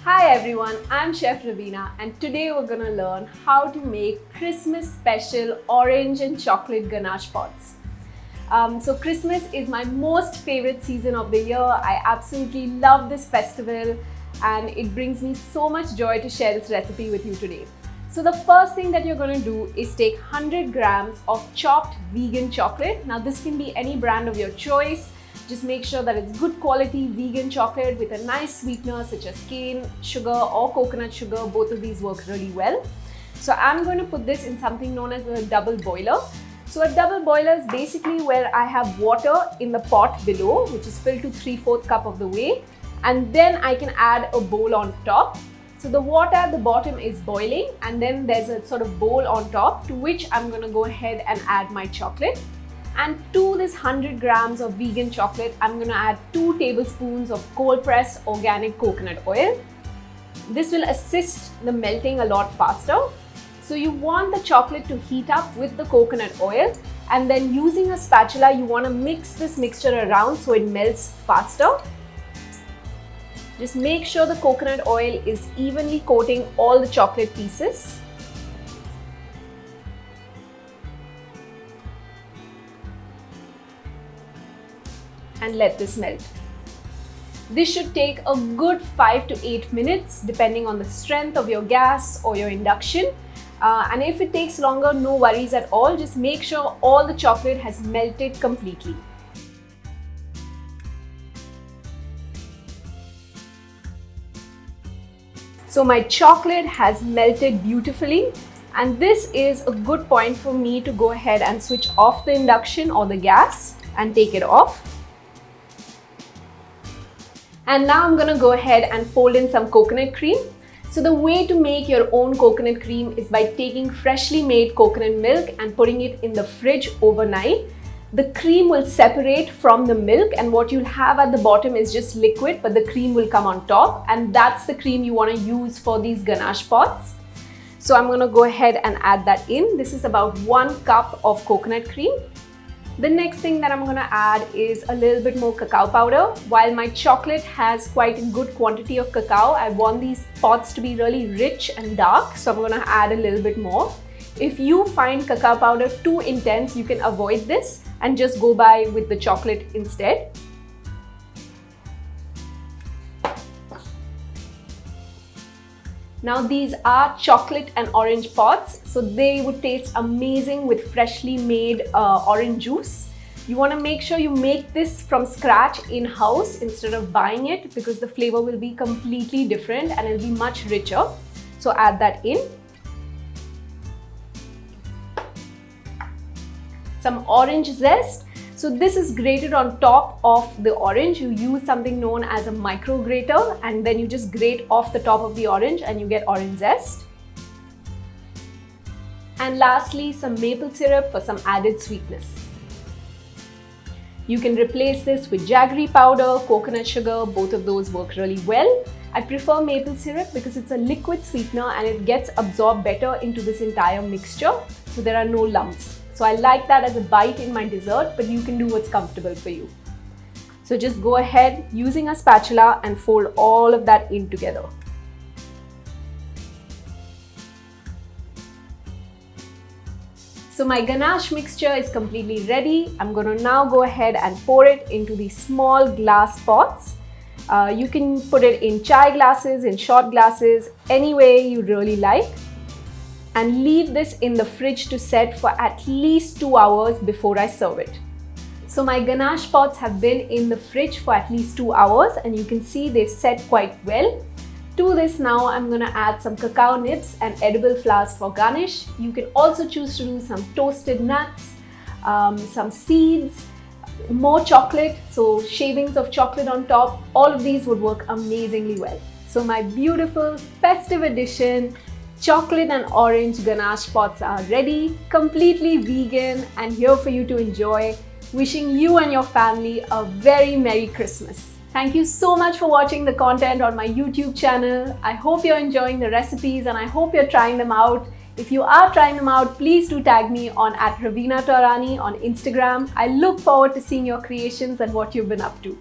Hi everyone, I'm Chef Raveena and today we're gonna learn how to make Christmas special orange and chocolate ganache pots. So Christmas is my most favorite season of the year. I absolutely love this festival and it brings me so much joy to share this recipe with you today. So the first thing that you're going to do is take 100 grams of chopped vegan chocolate. Now this can be any brand of your choice. Just make sure that it's good quality vegan chocolate with a nice sweetener such as cane sugar or coconut sugar. Both of these work really well. So I'm going to put this in something known as a double boiler. So a double boiler is basically where I have water in the pot below, which is filled to 3/4 cup of the way, and then I can add a bowl on top. So the water at the bottom is boiling and then there's a sort of bowl on top to which I'm going to go ahead and add my chocolate. And to this 100 grams of vegan chocolate, I'm going to add 2 tablespoons of cold pressed organic coconut oil. This will assist the melting a lot faster. So you want the chocolate to heat up with the coconut oil, and then using a spatula, you want to mix this mixture around so it melts faster. Just make sure the coconut oil is evenly coating all the chocolate pieces. And let this melt. This should take a good 5 to 8 minutes depending on the strength of your gas or your induction. And if it takes longer, no worries at all. Just make sure all the chocolate has melted completely. So my chocolate has melted beautifully, and this is a good point for me to go ahead and switch off the induction or the gas and take it off. And now I'm going to go ahead and fold in some coconut cream. So the way to make your own coconut cream is by taking freshly made coconut milk and putting it in the fridge overnight. The cream will separate from the milk, and what you'll have at the bottom is just liquid, but the cream will come on top, and that's the cream you want to use for these ganache pots. So I'm going to go ahead and add that in. This is about 1 cup of coconut cream. The next thing that I'm going to add is a little bit more cacao powder. While my chocolate has quite a good quantity of cacao, I want these pots to be really rich and dark, so I'm going to add a little bit more. If you find cacao powder too intense, you can avoid this and just go by with the chocolate instead. Now these are chocolate and orange pots, so they would taste amazing with freshly made orange juice. You want to make sure you make this from scratch in-house instead of buying it, because the flavor will be completely different and it'll be much richer. So add that in. Some orange zest. So this is grated on top of the orange. You use something known as a micro grater, and then you just grate off the top of the orange and you get orange zest. And lastly, some maple syrup for some added sweetness. You can replace this with jaggery powder, coconut sugar. Both of those work really well. I prefer maple syrup because it's a liquid sweetener and it gets absorbed better into this entire mixture, so there are no lumps. So I like that as a bite in my dessert, but you can do what's comfortable for you. So just go ahead using a spatula and fold all of that in together. So my ganache mixture is completely ready. I'm going to now go ahead and pour it into these small glass pots. You can put it in chai glasses, in shot glasses, any way you really like. And leave this in the fridge to set for at least 2 hours before I serve it. So my ganache pots have been in the fridge for at least 2 hours, and you can see they've set quite well. To this now I'm going to add some cacao nibs and edible flowers for garnish. You can also choose to do some toasted nuts, some seeds, more chocolate, so shavings of chocolate on top. All of these would work amazingly well. So my beautiful festive edition chocolate and orange ganache pots are ready, completely vegan and here for you to enjoy. Wishing you and your family a very Merry Christmas. Thank you so much for watching the content on my YouTube channel. I hope you're enjoying the recipes and I hope you're trying them out. If you are trying them out, please do tag me on @Raveena on Instagram. I look forward to seeing your creations and what you've been up to.